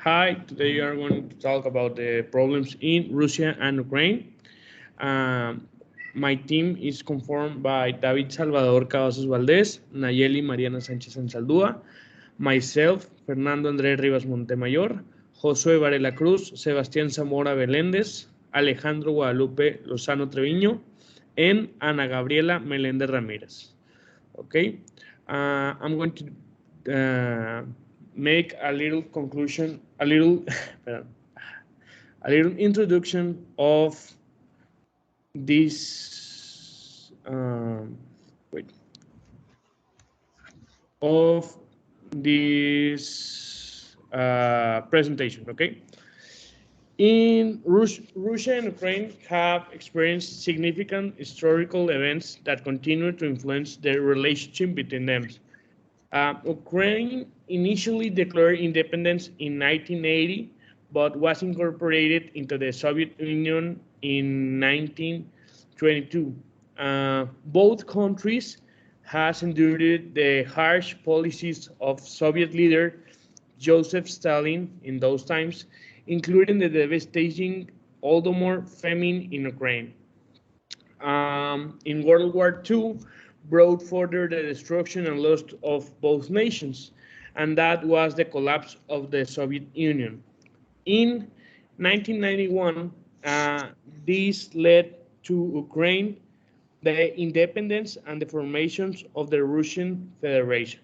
Hi, today we are going to talk about the problems in Russia and Ukraine. Um, my team is conformed by David Salvador Cavazos Valdez, Nayeli Mariana Sánchez Ensaldúa, myself, Fernando Andrés Rivas Montemayor, Josué Varela Cruz, Sebastián Zamora Beléndez, Alejandro Guadalupe Lozano Treviño, and Ana Gabriela Meléndez Ramírez. Okay, I'm going to make a little conclusion, a little, a little introduction of this, wait, of this presentation. Okay, in Russia and Ukraine have experienced significant historical events that continue to influence the relationship between them. Ukraine initially declared independence in 1980, but was incorporated into the Soviet Union in 1922. Both countries has endured the harsh policies of Soviet leader Joseph Stalin in those times, including the devastating Holodomor famine in Ukraine. In World War II, brought further the destruction and loss of both nations, and that was the collapse of the Soviet Union. In 1991, this led to Ukraine, the independence and the formations of the Russian Federation.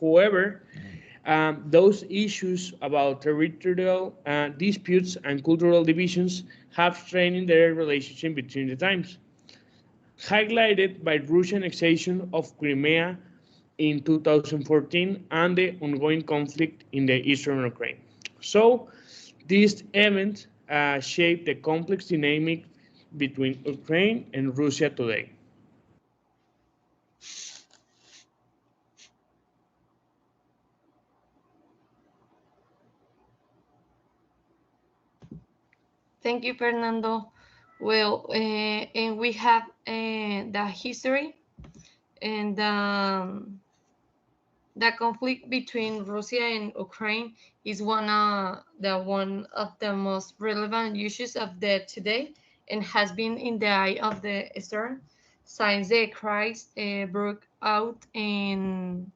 However, those issues about territorial disputes and cultural divisions have strained their relationship between the times, highlighted by Russian annexation of Crimea in 2014 and the ongoing conflict in the eastern Ukraine. So, this event shaped the complex dynamic between Ukraine and Russia today. Thank you, Fernando. Well, and we have the history and the conflict between Russia and Ukraine is one of the most relevant issues of the today and has been in the eye of the storm since the crisis broke out in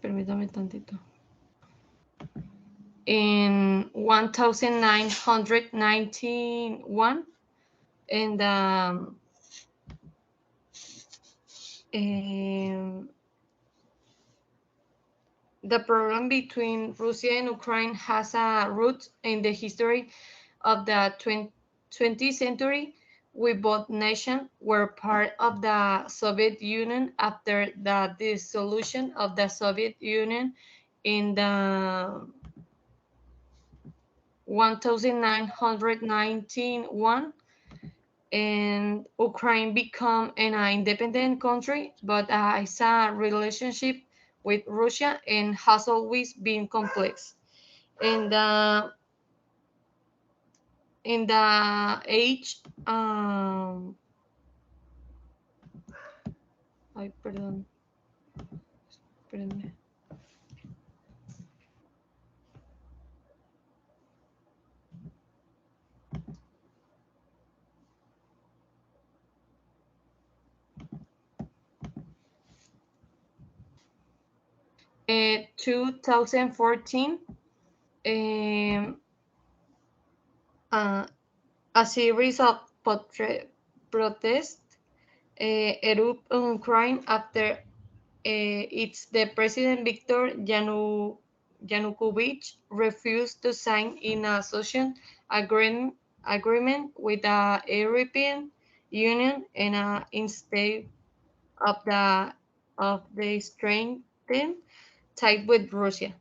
permítame tantito. In 1991 and the problem between Russia and Ukraine has a root in the history of the 20th century. We both nations were part of the Soviet Union after the dissolution of the Soviet Union in the 1991, and Ukraine became an independent country, but it's a relationship with Russia and has always been complex. And in the age, ay, perdón, espérenme. 2014, a series of protests erupted in Ukraine after it's the President Viktor Yanukovych refused to sign in a social agreement with the European Union and instead of the strengthened tie with Russia.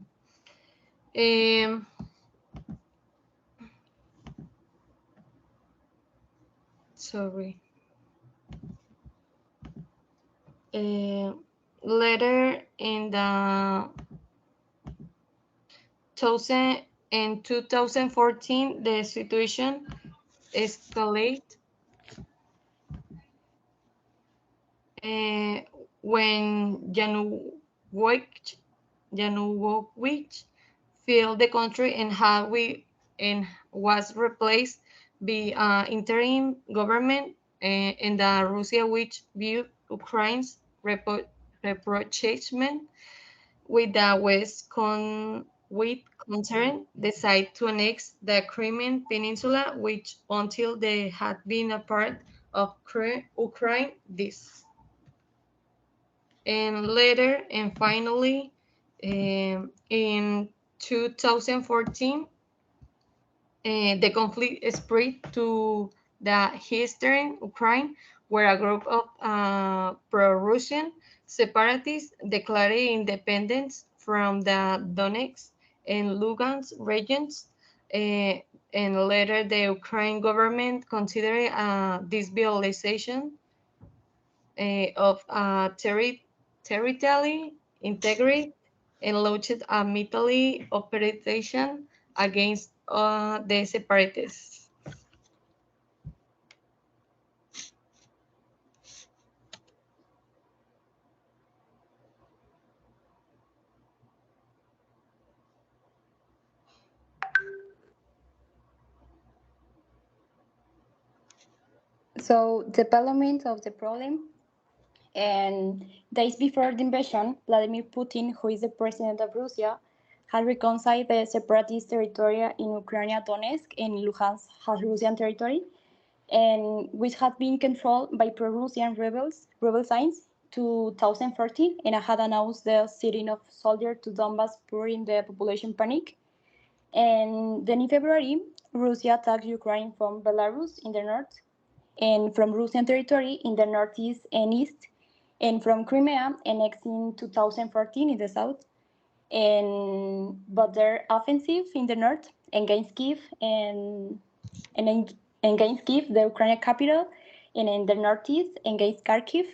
Sorry. Later in the 2014, the situation escalated when Yanukovych failed the country and was replaced by interim government in the Russia which viewed Ukraine's rapprochement with the West with concern decided to annex the Crimean Peninsula, which until they had been a part of Ukraine. This and later and finally in 2014 the conflict spread to the eastern Ukraine, where a group of pro-Russian separatists declared independence from the Donetsk and Lugansk regions. Uh, and later, the Ukraine government considered this violation of territorial integrity and launched a military operation against the separatists. So, development of the problem. And days before the invasion, Vladimir Putin, who is the president of Russia, had reconciled the separatist territory in Ukraine, Donetsk, and Luhansk as Russian territory, and which had been controlled by pro-Russian rebel signs 2014, and had announced the sending of soldiers to Donbass during the population panic. And then in February, Russia attacked Ukraine from Belarus in the north and from Russian territory in the northeast and east, and from Crimea annexed in 2014 in the south. And but their offensive in the north against Kiev and against Kiev, the Ukrainian capital, and in the northeast against Kharkiv,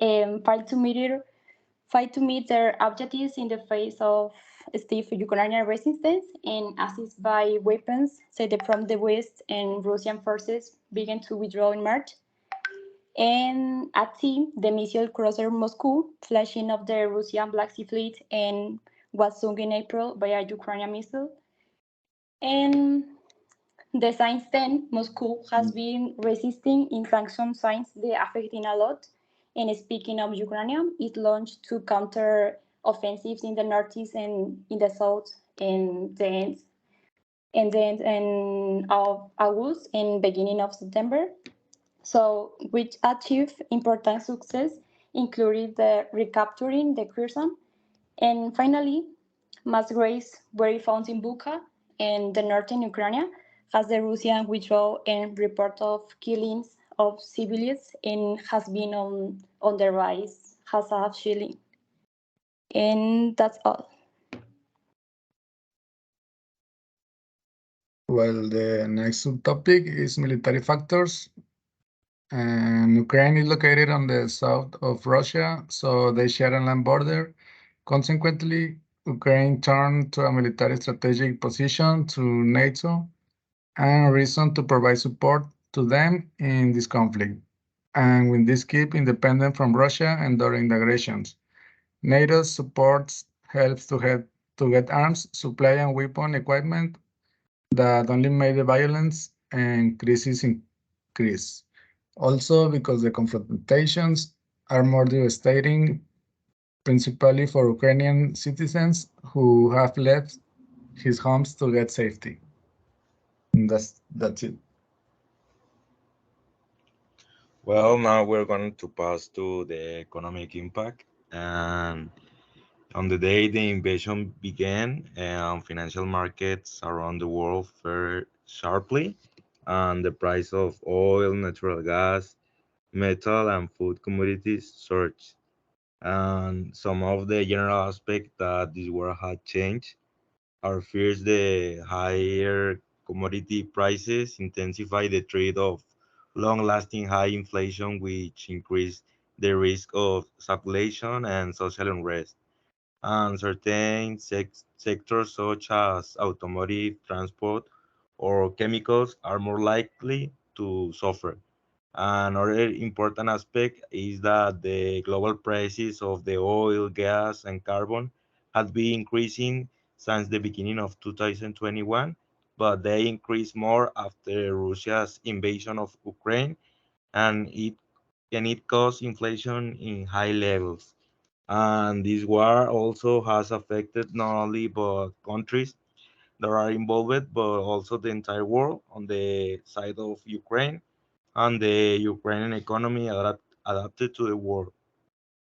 and fight to meet their objectives in the face of stiff Ukrainian resistance and assisted by weapons sent from the west, and Russian forces began to withdraw in March. And at sea, the missile cruiser Moscow, flashing off the Russian Black Sea Fleet, and was sunk in April by a Ukrainian missile. And the since then, Moscow has been resisting in sanctions since they affecting a lot. And speaking of Ukraine, it launched two counter offensives in the northeast and in the south, and then of August and beginning of September. So, which achieved important success, including the recapturing the Kherson, and finally, mass graves were found in Bucha and the northern Ukraine, as the Russian withdrawal and report of killings of civilians and has been on the rise as a shilling. And that's all. Well, the next subtopic is military factors. And Ukraine is located on the south of Russia, so they share a land border. Consequently, Ukraine turned to a military strategic position to NATO and reason to provide support to them in this conflict. And with this keep independent from Russia and during the aggressions. NATO's support helps to get arms, supply, and weapon equipment that only made the violence and crisis increase. Also, because the confrontations are more devastating, principally for Ukrainian citizens who have left his homes to get safety. And that's it. Well, now we're going to pass to the economic impact. And on the day the invasion began, financial markets around the world fell sharply, and the price of oil, natural gas, metal, and food commodities surged. And some of the general aspects that this war had changed are first the higher commodity prices intensify the threat of long-lasting high inflation, which increase the risk of stagflation and social unrest. And certain sectors such as automotive, transport, or chemicals are more likely to suffer. Another important aspect is that the global prices of the oil, gas, and carbon have been increasing since the beginning of 2021, but they increased more after Russia's invasion of Ukraine, and it caused inflation in high levels. And this war also has affected not only but countries that are involved, but also the entire world on the side of Ukraine, and the Ukrainian economy adapted to the war.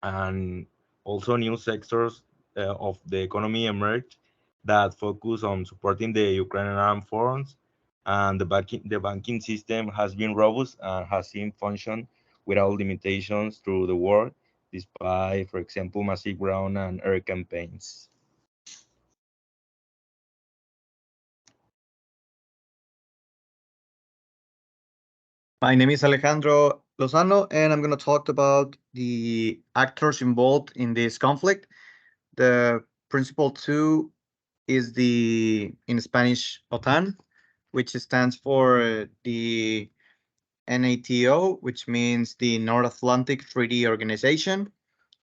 And also new sectors of the economy emerged that focus on supporting the Ukrainian armed forces, and the banking system has been robust and has seen function without limitations through the war, despite, for example, massive ground and air campaigns. My name is Alejandro Lozano, and I'm going to talk about the actors involved in this conflict. The principal two is in Spanish, OTAN, which stands for the NATO, which means the North Atlantic Treaty Organization.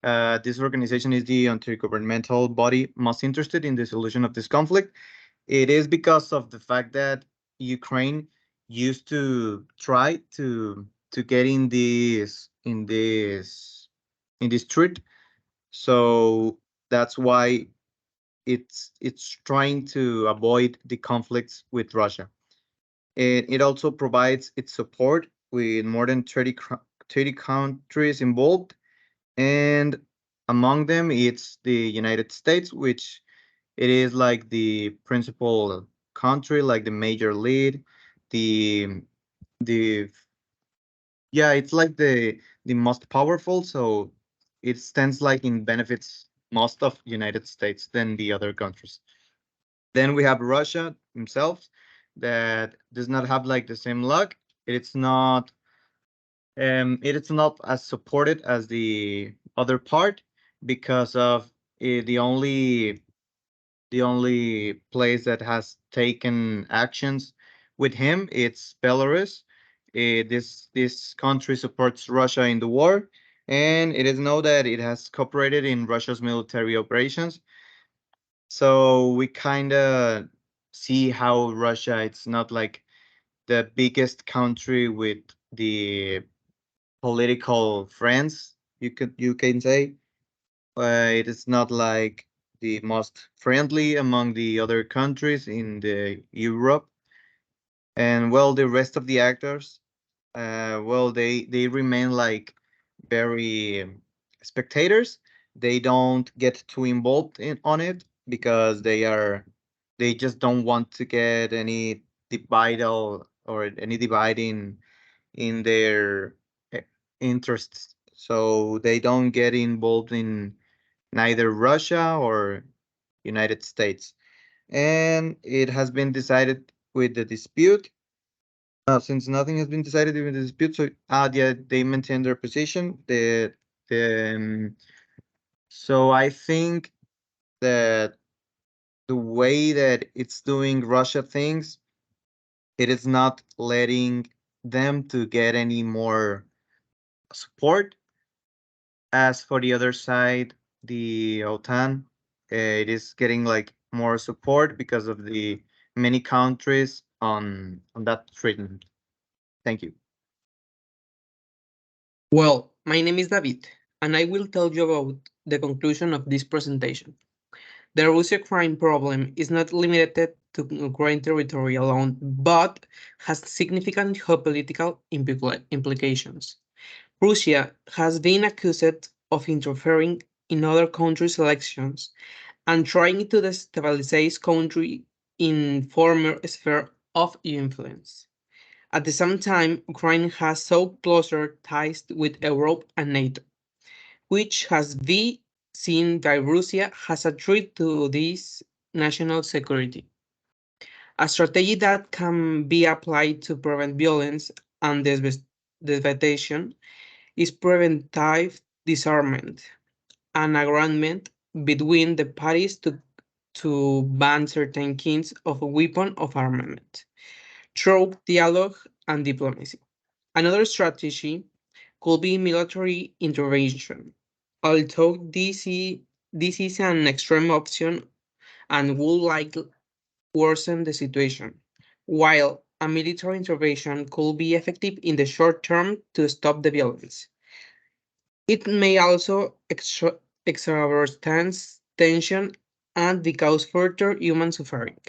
This organization is the intergovernmental body most interested in the solution of this conflict. It is because of the fact that Ukraine used to try to get in this threat. So that's why it's trying to avoid the conflicts with Russia. It also provides its support with more than 30 countries involved, and among them it's the United States, which it is like the principal country, like the major lead, the the yeah, it's like the most powerful, so it stands like in benefits most of United States than the other countries. Then we have Russia himself that does not have like the same luck. It is not as supported as the other part because of the only place that has taken actions with him, it's Belarus. This country supports Russia in the war, and it is known that it has cooperated in Russia's military operations. So we kind of see how Russia, it's not like the biggest country with the political friends, you can say. It is not like the most friendly among the other countries in the Europe. And well, the rest of the actors, well, they remain like very spectators. They don't get too involved on it because they just don't want to get any divide in their eh, interests. So they don't get involved in neither Russia or United States. And it has been decided with the dispute. Since nothing has been decided with the dispute, so yeah, they maintain their position. So I think that the way that it's doing Russia things, it is not letting them to get any more support. As for the other side, the OTAN, it is getting like more support because of the many countries on that treatment. Thank you. Well, my name is David, and I will tell you about the conclusion of this presentation. The Russia-Ukraine problem is not limited to Ukraine territory alone, but has significant geopolitical implications. Russia has been accused of interfering in other countries' elections and trying to destabilize country in former sphere of influence. At the same time, Ukraine has sought closer ties with Europe and NATO, which has been seen by Russia as a threat to this national security. A strategy that can be applied to prevent violence and devastation is preventive disarmament, an agreement between the parties to ban certain kinds of weapon of armament through dialogue and diplomacy. Another strategy could be military intervention. Although this is an extreme option and would likely worsen the situation, while a military intervention could be effective in the short term to stop the violence. It may also exacerbate tension and cause further human suffering.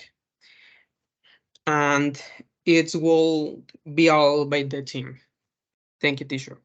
And it will be all by the team. Thank you, teacher.